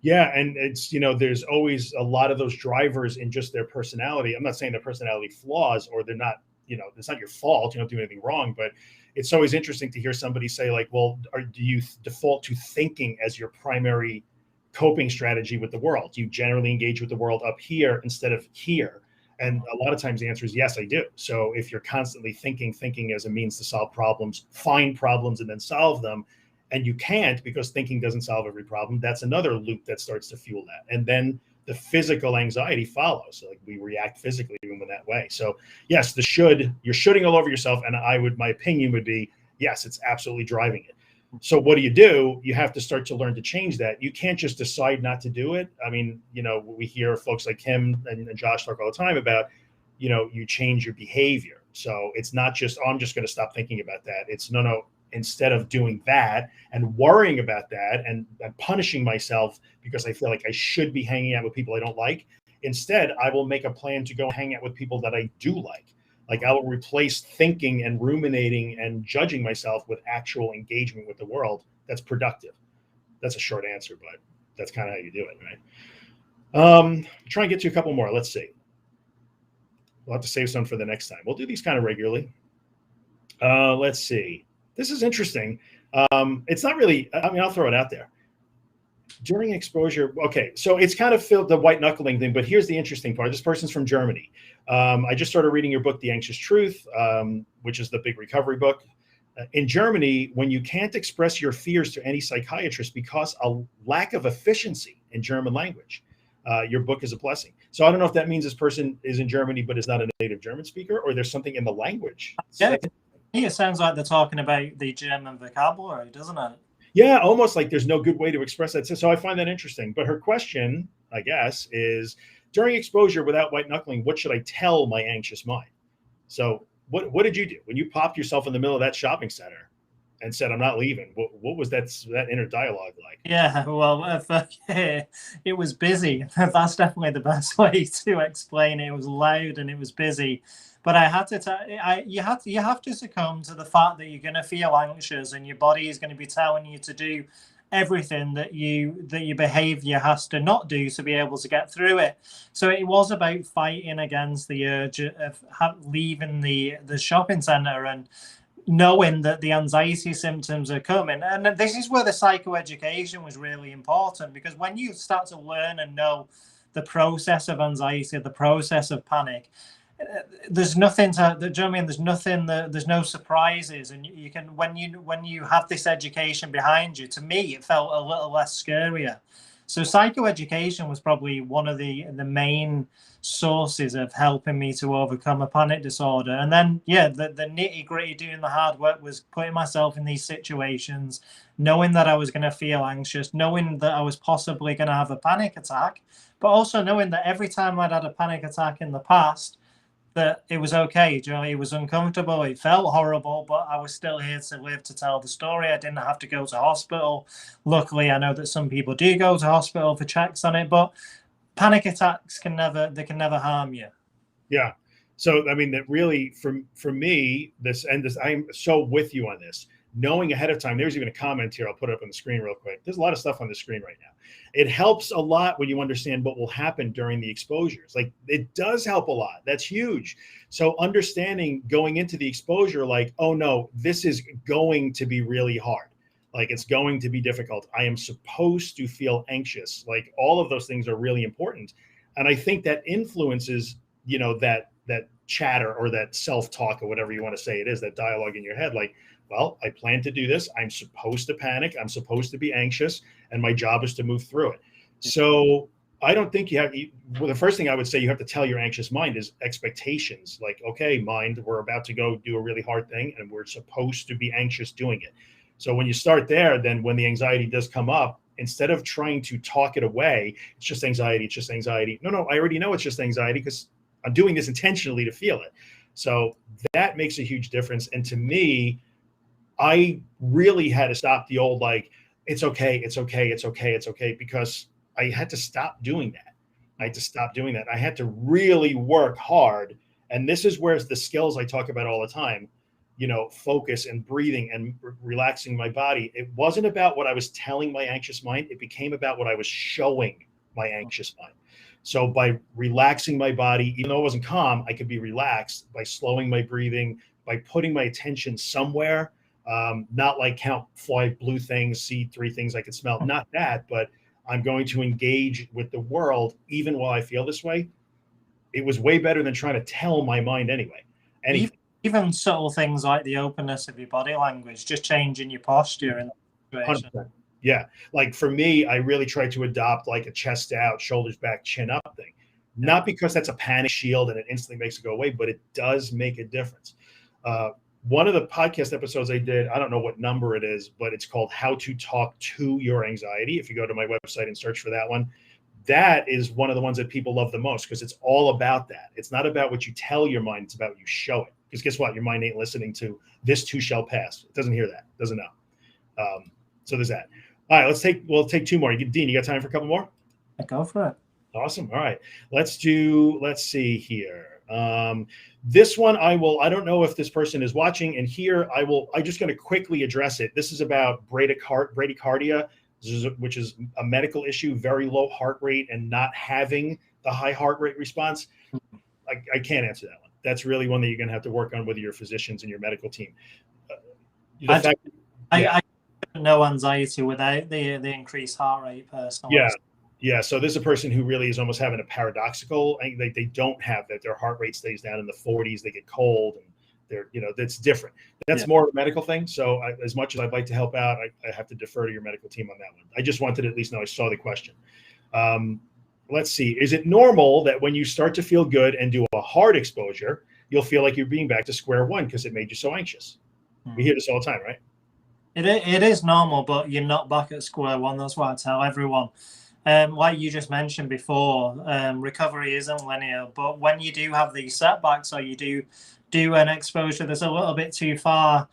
Yeah, and it's, there's always a lot of those drivers in just their personality. I'm not saying their personality flaws or they're not, it's not your fault. You don't do anything wrong, but it's always interesting to hear somebody say like, well, do you default to thinking as your primary coping strategy with the world? Do you generally engage with the world up here instead of here? And a lot of times the answer is yes, I do. So if you're constantly thinking as a means to solve problems, find problems and then solve them, and you can't because thinking doesn't solve every problem, that's another loop that starts to fuel that. And then the physical anxiety follows. So like we react physically even in that way. So yes, you're shooting all over yourself. And my opinion would be, yes, it's absolutely driving it. So what do? You have to start to learn to change that. You can't just decide not to do it. I mean, we hear folks like him and Josh talk all the time about, you change your behavior. So it's not just, I'm just going to stop thinking about that. It's no, instead of doing that and worrying about that and punishing myself because I feel like I should be hanging out with people I don't like, instead, I will make a plan to go hang out with people that I do like. Like I will replace thinking and ruminating and judging myself with actual engagement with the world that's productive. That's a short answer, but that's kind of how you do it, right? Try and get to a couple more. Let's see. We'll have to save some for the next time. We'll do these kind of regularly. Let's see. This is interesting. It's not really, I'll throw it out there. During exposure, okay, so it's kind of filled the white knuckling thing, but here's the interesting part. This person's from Germany. I just started reading your book, The Anxious Truth, which is the big recovery book. In Germany, when you can't express your fears to any psychiatrist because a lack of efficiency in German language, your book is a blessing. So I don't know if that means this person is in Germany but is not a native German speaker, or there's something in the language. Yeah, it sounds like they're talking about the German vocabulary, doesn't it? Yeah, almost like there's no good way to express that. So I find that interesting. But her question, I guess, is during exposure without white knuckling, what should I tell my anxious mind? So what did you do when you popped yourself in the middle of that shopping center and said, I'm not leaving? What was that inner dialogue like? Yeah, well, it was busy. That's definitely the best way to explain it. It was loud and it was busy. But I had to you have to succumb to the fact that you're going to feel anxious and your body is going to be telling you to do everything that your behavior has to not do to be able to get through it. So it was about fighting against the urge of leaving the shopping center and knowing that the anxiety symptoms are coming. And this is where the psychoeducation was really important, because when you start to learn and know the process of anxiety, the process of panic, there's nothing to, do you know what I mean? There's nothing that, there's no surprises, and you can, when you have this education behind you, to me it felt a little less scarier. So psychoeducation was probably one of the main sources of helping me to overcome a panic disorder. And then the nitty gritty, doing the hard work, was putting myself in these situations, knowing that I was going to feel anxious, knowing that I was possibly going to have a panic attack, but also knowing that every time I'd had a panic attack in the past, that it was okay. You know, it was uncomfortable, it felt horrible, but I was still here to live to tell the story. I didn't have to go to hospital. Luckily, I know that some people do go to hospital for checks on it, but panic attacks can never harm you. Yeah. So, I mean, that really, for me, I'm so with you on this. Knowing ahead of time, there's even a comment here. I'll put it up on the screen real quick. There's a lot of stuff on the screen right now. It helps a lot when you understand what will happen during the exposures. Like, it does help a lot. That's huge. So understanding going into the exposure, like, oh no, this is going to be really hard. Like, it's going to be difficult. I am supposed to feel anxious. Like, all of those things are really important. And I think that influences, that chatter or that self-talk or whatever you want to say it is, that dialogue in your head. Like, well, I plan to do this. I'm supposed to panic. I'm supposed to be anxious, and my job is to move through it. So I don't think well, the first thing I would say you have to tell your anxious mind is expectations. Like, okay, mind, we're about to go do a really hard thing, and we're supposed to be anxious doing it. So when you start there, then when the anxiety does come up, instead of trying to talk it away, it's just anxiety, it's just anxiety. No, I already know it's just anxiety because I'm doing this intentionally to feel it. So that makes a huge difference. And to me, I really had to stop the old, like, it's okay, because I had to stop doing that. I had to really work hard. And this is where the skills I talk about all the time, focus and breathing and relaxing my body. It wasn't about what I was telling my anxious mind. It became about what I was showing my anxious mind. So by relaxing my body, even though it wasn't calm, I could be relaxed by slowing my breathing, by putting my attention somewhere, not like count 5 blue things, see 3 things I could smell, not that, but I'm going to engage with the world even while I feel this way. It was way better than trying to tell my mind anyway. Even subtle things like the openness of your body language, just changing your posture in that situation. 100%. Yeah. Like for me, I really try to adopt like a chest out, shoulders back, chin up thing. Not because that's a panic shield and it instantly makes it go away, but it does make a difference. One of the podcast episodes I did, I don't know what number it is, but it's called How to Talk to Your Anxiety. If you go to my website and search for that one, that is one of the ones that people love the most because it's all about that. It's not about what you tell your mind. It's about what you show it. Because guess what? Your mind ain't listening to this too shall pass. It doesn't hear that. It doesn't know. So there's that. All right, we'll take 2 more. Dean, you got time for a couple more? Go for it. Awesome. All right. Let's see here. This one I don't know if this person is watching, and here I'm just going to quickly address it. This is about bradycardia, which is a medical issue, very low heart rate and not having the high heart rate response. I can't answer that one. That's really one that you're going to have to work on with your physicians and your medical team. I no anxiety without the increased heart rate personally. Yeah. So this is a person who really is almost having a paradoxical. They don't have that. Their heart rate stays down in the 40s. They get cold, and they're that's different. That's more of a medical thing. So as much as I'd like to help out, I have to defer to your medical team on that one. I just wanted to at least know I saw the question. Let's see. Is it normal that when you start to feel good and do a hard exposure, you'll feel like you're being back to square one because it made you so anxious? We hear this all the time, right? It is normal, but you're not back at square one. That's why I tell everyone. Like you just mentioned before, recovery isn't linear. But when you do have these setbacks, or you do an exposure that's a little bit too far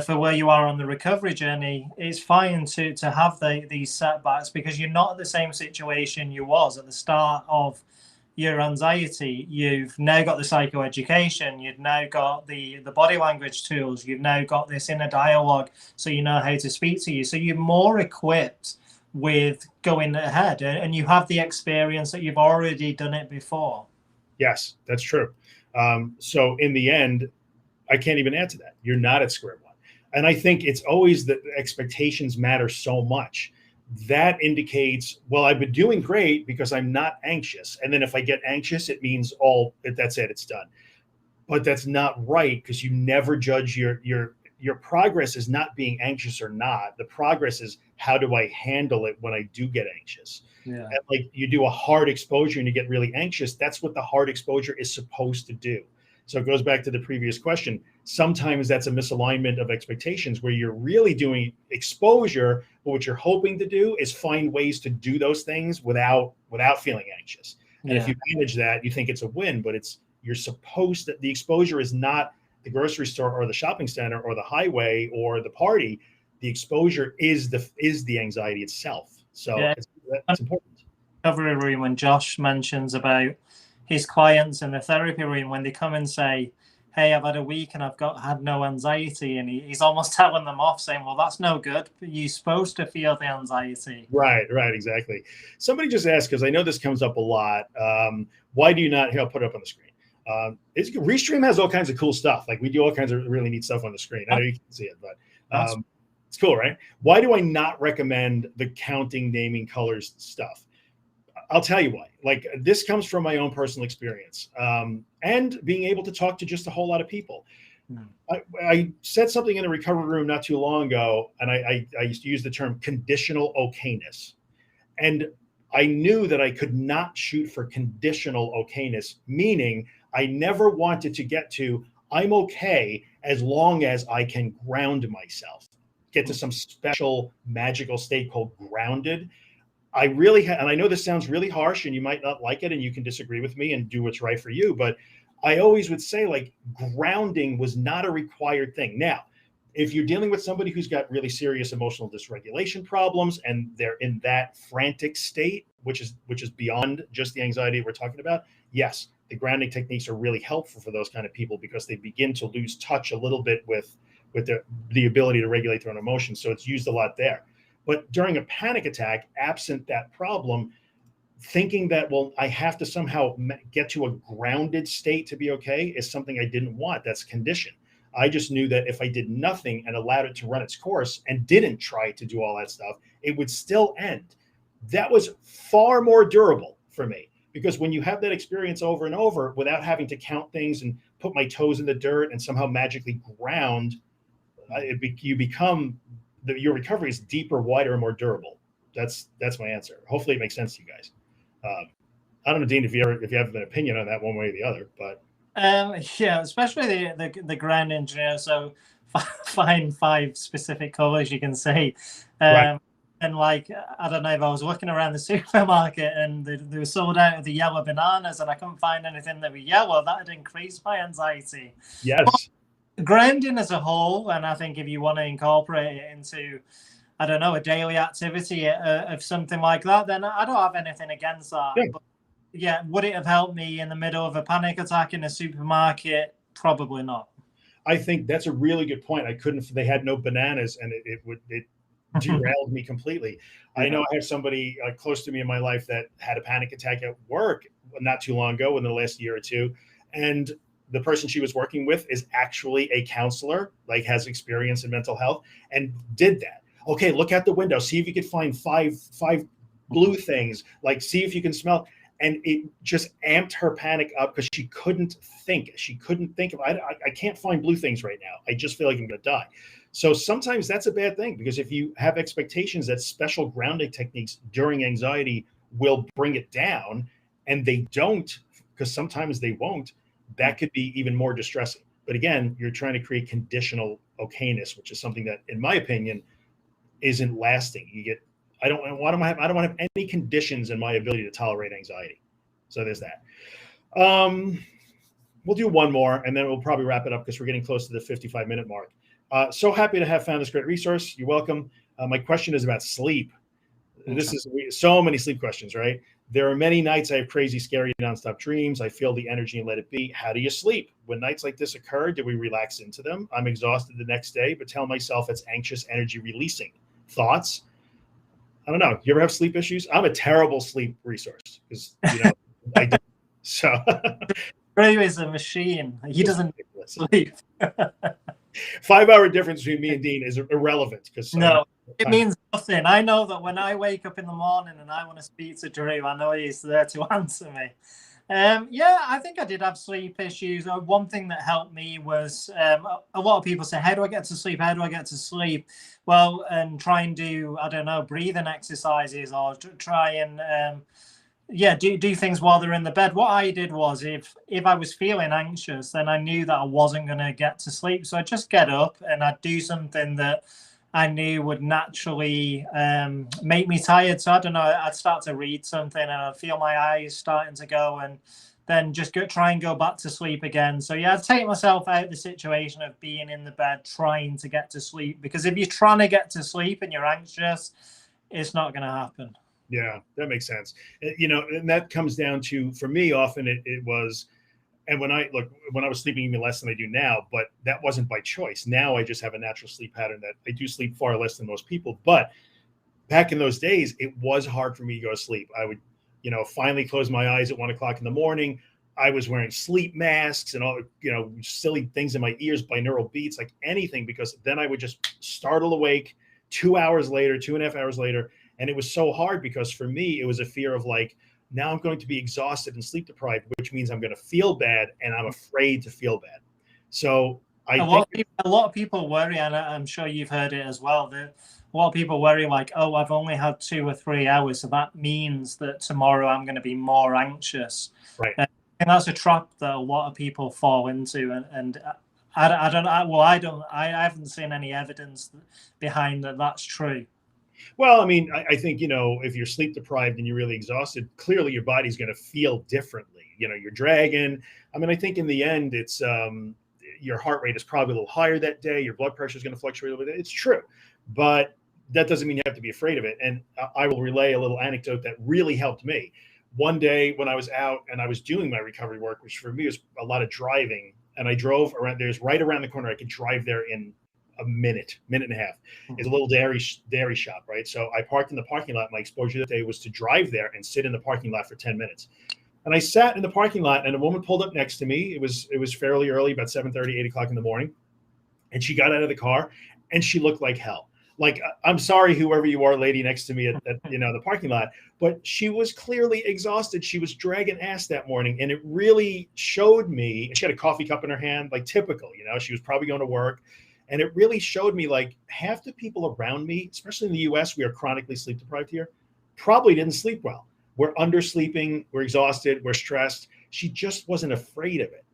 for where you are on the recovery journey, it's fine to have these setbacks because you're not at the same situation you was at the start of your anxiety. You've now got the psychoeducation, you've now got the body language tools, you've now got this inner dialogue, so you know how to speak to you. So you're more equipped with going ahead, and you have the experience that you've already done it before. Yes, that's true. So in the end, I can't even answer that. You're not at square one. And I think it's always that expectations matter so much. That indicates, well, I've been doing great because I'm not anxious. And then if I get anxious, it means that's it, it's done. But that's not right, because you never judge your progress is not being anxious or not. The progress is, how do I handle it when I do get anxious? Yeah. And like you do a hard exposure and you get really anxious. That's what the hard exposure is supposed to do. So it goes back to the previous question. Sometimes that's a misalignment of expectations where you're really doing exposure, but what you're hoping to do is find ways to do those things without feeling anxious. And if you manage that, you think it's a win, but you're supposed to, the exposure is not the grocery store or the shopping center or the highway or the party. The exposure is the anxiety itself. So it's important. Recovery room, when Josh mentions about his clients in the therapy room when they come and say, hey, I've had a week and I've had no anxiety, and he's almost telling them off, saying, well, that's no good. You're supposed to feel the anxiety. Right, exactly. Somebody just asked, because I know this comes up a lot, why do you not, here, I'll put it up on the screen. Restream has all kinds of cool stuff. Like, we do all kinds of really neat stuff on the screen. I know you can see it, but it's cool, right? Why do I not recommend the counting, naming, colors stuff? I'll tell you why. Like, this comes from my own personal experience, and being able to talk to just a whole lot of people. I said something in the recovery room not too long ago, and I used to use the term conditional okayness. And I knew that I could not shoot for conditional okayness, meaning I never wanted to get to, I'm okay as long as I can ground myself, get to some special magical state called grounded. I really and I know this sounds really harsh and you might not like it and you can disagree with me and do what's right for you, but I always would say, like, grounding was not a required thing. Now, if you're dealing with somebody who's got really serious emotional dysregulation problems and they're in that frantic state, which is beyond just the anxiety we're talking about, yes, the grounding techniques are really helpful for those kind of people, because they begin to lose touch a little bit with the ability to regulate their own emotions. So it's used a lot there. But during a panic attack, absent that problem, thinking that, well, I have to somehow get to a grounded state to be okay is something I didn't want. That's condition. I just knew that if I did nothing and allowed it to run its course and didn't try to do all that stuff, it would still end. That was far more durable for me, because when you have that experience over and over without having to count things and put my toes in the dirt and somehow magically ground, your recovery is deeper, wider, and more durable. That's my answer. Hopefully it makes sense to you guys. I don't know, Dean, if you have an opinion on that one way or the other, but yeah, especially the ground engineer. So find 5 specific colors you can see. Right. And like, I don't know, if I was looking around the supermarket and they were sold out of the yellow bananas and I couldn't find anything that were yellow, that would increase my anxiety. Yes. But grounding as a whole, and I think if you want to incorporate it into, I don't know, a daily activity of something like that, then I don't have anything against that. Yeah. But yeah, would it have helped me in the middle of a panic attack in a supermarket? Probably not. I think that's a really good point. They had no bananas, and it derailed me completely. Yeah. I know I have somebody close to me in my life that had a panic attack at work not too long ago, in the last year or two, and the person she was working with is actually a counselor, like has experience in mental health, and did that. Okay, look out the window, see if you could find five blue things, like see if you can smell. And it just amped her panic up, because she couldn't think. I can't find blue things right now. I just feel like I'm going to die. So sometimes that's a bad thing, because if you have expectations that special grounding techniques during anxiety will bring it down, and they don't, because sometimes they won't, that could be even more distressing. But again, you're trying to create conditional okayness, which is something that, in my opinion, isn't lasting. I don't want to have any conditions in my ability to tolerate anxiety. So there's that. We'll do one more, and then we'll probably wrap it up, because we're getting close to the 55-minute mark. So happy to have found this great resource. You're welcome. My question is about sleep. This is so many sleep questions, right? There are many nights I have crazy, scary, nonstop dreams. I feel the energy and let it be. How do you sleep? When nights like this occur, do we relax into them? I'm exhausted the next day, but tell myself it's anxious energy releasing. Thoughts? I don't know. You ever have sleep issues? I'm a terrible sleep resource, because I do. So Ray is a machine. He doesn't sleep. 5-hour difference between me and Dean is irrelevant, because it means nothing. I know that when I wake up in the morning and I want to speak to Drew, I know he's there to answer me. Yeah, I think I did have sleep issues. One thing that helped me was a lot of people say, how do I get to sleep? How do I get to sleep? Well, and try and do, I don't know, breathing exercises, or try and, do things while they're in the bed. What I did was, if I was feeling anxious, then I knew that I wasn't going to get to sleep. So I'd just get up and I'd do something that I knew would naturally make me tired. So I don't know, I'd start to read something and I'd feel my eyes starting to go, and then just try and go back to sleep again. So yeah, I'd take myself out of the situation of being in the bed trying to get to sleep, because if you're trying to get to sleep and you're anxious, it's not going to happen. Yeah, that makes sense. You know, and that comes down to, for me, often it was, and when I was sleeping even less than I do now, but that wasn't by choice. Now I just have a natural sleep pattern that I do sleep far less than most people. But back in those days, it was hard for me to go to sleep. I would, finally close my eyes at 1 o'clock in the morning. I was wearing sleep masks and all, silly things in my ears, binaural beats, like anything, because then I would just startle awake 2 hours later, 2.5 hours later. And it was so hard because for me, it was a fear of like, now I'm going to be exhausted and sleep deprived, which means I'm going to feel bad, and I'm afraid to feel bad. So I think a lot of people worry, and I'm sure you've heard it as well, that a lot of people worry like, oh, I've only had 2 or 3 hours, so that means that tomorrow I'm going to be more anxious. right. And that's a trap that a lot of people fall into, and I don't. I haven't seen any evidence behind that that's true. Well, I mean, I think, if you're sleep deprived and you're really exhausted, clearly your body's going to feel differently. You're dragging. I mean, I think in the end, it's your heart rate is probably a little higher that day. Your blood pressure is going to fluctuate a little bit. It's true. But that doesn't mean you have to be afraid of it. And I will relay a little anecdote that really helped me. One day when I was out and I was doing my recovery work, which for me was a lot of driving, and I drove around, there's right around the corner, I could drive there in a minute and a half. It's a little dairy shop, right? So I parked in the parking lot. My exposure that day was to drive there and sit in the parking lot for 10 minutes. And I sat in the parking lot, and a woman pulled up next to me. It was fairly early, about 7:30, 8 o'clock in the morning. And she got out of the car, and she looked like hell. Like, I'm sorry, whoever you are, lady next to me at the parking lot, but she was clearly exhausted. She was dragging ass that morning, and it really showed me. She had a coffee cup in her hand, like typical. She was probably going to work. And it really showed me, like, half the people around me, especially in the US, we are chronically sleep deprived here, probably didn't sleep well. We're undersleeping, we're exhausted, we're stressed. She just wasn't afraid of it.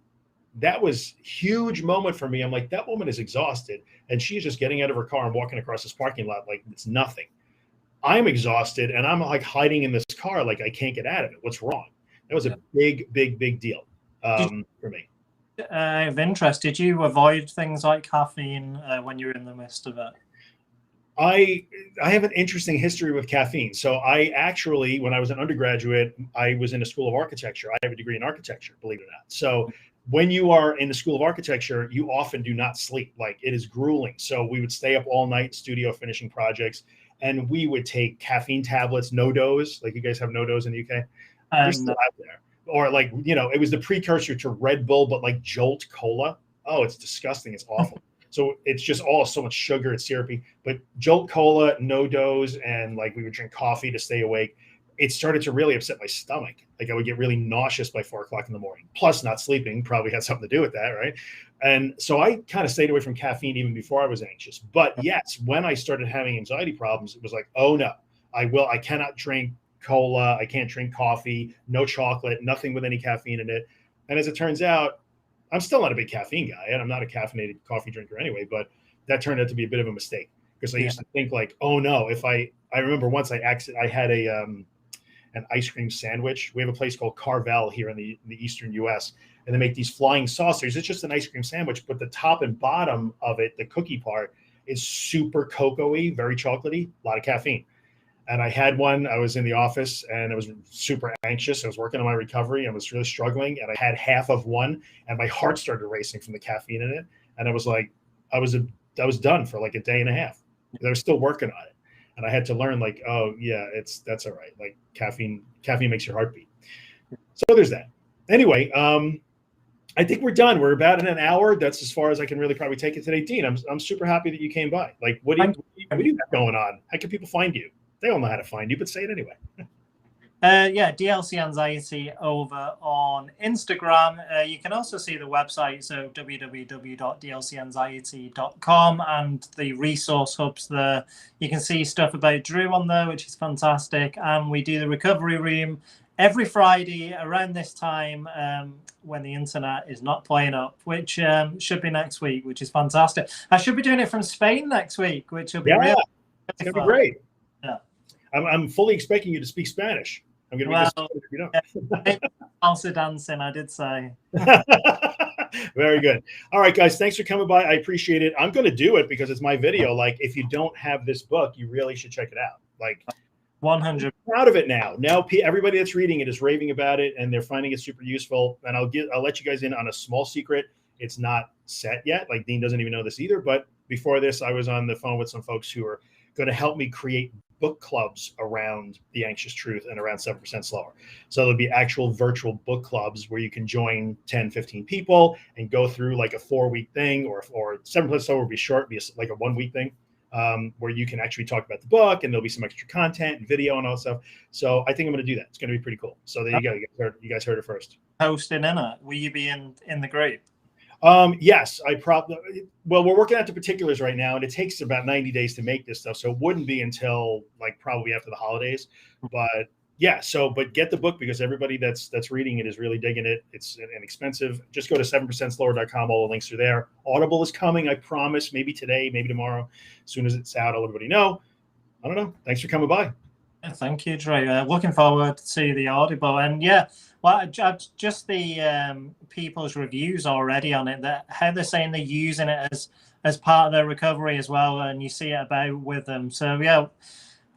That was a huge moment for me. I'm like, that woman is exhausted, and she's just getting out of her car and walking across this parking lot like it's nothing. I'm exhausted, and I'm like hiding in this car like I can't get out of it. What's wrong? That was a big, big, big deal for me. Of interest, did you avoid things like caffeine when you were in the midst of it? I have an interesting history with caffeine. So I actually, when I was an undergraduate, I was in a school of architecture. I have a degree in architecture, believe it or not. So when you are in the school of architecture, you often do not sleep. Like, it is grueling. So we would stay up all night, studio finishing projects, and we would take caffeine tablets, no-dose. Like, you guys have no-dose in the UK? They're still out there. Or like, it was the precursor to Red Bull, but like Jolt Cola. Oh, it's disgusting. It's awful. So it's just all so much sugar. It's syrupy. But Jolt Cola, no-dose, and like we would drink coffee to stay awake. It started to really upset my stomach. Like, I would get really nauseous by 4 o'clock in the morning. Plus, not sleeping probably had something to do with that, right? And so I kind of stayed away from caffeine even before I was anxious. But yes, when I started having anxiety problems, it was like, oh no, I cannot drink cola, I can't drink coffee, no chocolate, nothing with any caffeine in it. And as it turns out, I'm still not a big caffeine guy, and I'm not a caffeinated coffee drinker anyway, but that turned out to be a bit of a mistake, because I used to think like, oh no, if I remember once I had an ice cream sandwich. We have a place called Carvel here in the Eastern US, and they make these flying saucers. It's just an ice cream sandwich, but the top and bottom of it, the cookie part, is super cocoa-y, very chocolatey, a lot of caffeine. And I had one. I was in the office, and I was super anxious. I was working on my recovery. I was really struggling, and I had half of one, and my heart started racing from the caffeine in it. And I was like, I was done for like a day and a half. I was still working on it, and I had to learn, like, oh yeah, that's all right. Like, caffeine makes your heart beat. So there's that. Anyway, I think we're done. We're about in an hour. That's as far as I can really probably take it today. Dean, I'm super happy that you came by. Like, what do you got going on? How can people find you? They don't know how to find you, but say it anyway. DLC Anxiety over on Instagram. You can also see the website, so www.dlcanxiety.com, and the resource hubs there. You can see stuff about Drew on there, which is fantastic. And we do the recovery room every Friday around this time, when the internet is not playing up, which should be next week, which is fantastic. I should be doing it from Spain next week, which will be really it's going to be great. Yeah. I'm fully expecting you to speak Spanish. I'm going to be disappointed if you don't. Salsa dancing, I did say. Very good. All right, guys, thanks for coming by. I appreciate it. I'm going to do it because it's my video. Like, if you don't have this book, you really should check it out. Like, 100. Proud of it now. Now everybody that's reading it is raving about it, and they're finding it super useful. And I'll let you guys in on a small secret. It's not set yet. Like Dean doesn't even know this either. But before this, I was on the phone with some folks who are going to help me create book clubs around The Anxious Truth and around 7% Slower. So there'll be actual virtual book clubs where you can join 10, 15 people and go through like a 4-week thing, or 7% Slower will be short, be like a 1-week thing. Where you can actually talk about the book, and there'll be some extra content and video and all that stuff. So I think I'm going to do that. It's going to be pretty cool. So there you go. You guys heard it first. Hosting in it. Will you be in the group? Yes, well, we're working out the particulars right now, and it takes about 90 days to make this stuff. So it wouldn't be until like probably after the holidays, but yeah. But get the book, because everybody that's reading it is really digging it. It's inexpensive. Just go to 7percentslower.com. All the links are there. Audible is coming. I promise. Maybe today, maybe tomorrow. As soon as it's out, I'll let everybody know. I don't know. Thanks for coming by. Thank you, Dre. Looking forward to the Audible. And yeah, well, just the people's reviews already on it, that how they're saying they're using it as part of their recovery as well, and you see it about with them. So yeah,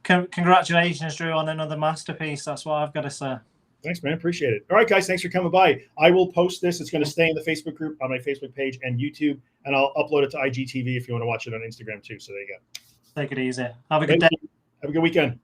congratulations, Drew, on another masterpiece. That's what I've got to say. Thanks, man. Appreciate it. All right, guys. Thanks for coming by. I will post this. It's going to stay in the Facebook group, on my Facebook page and YouTube, and I'll upload it to IGTV if you want to watch it on Instagram too. So there you go. Take it easy. Have a good day. Have a good weekend.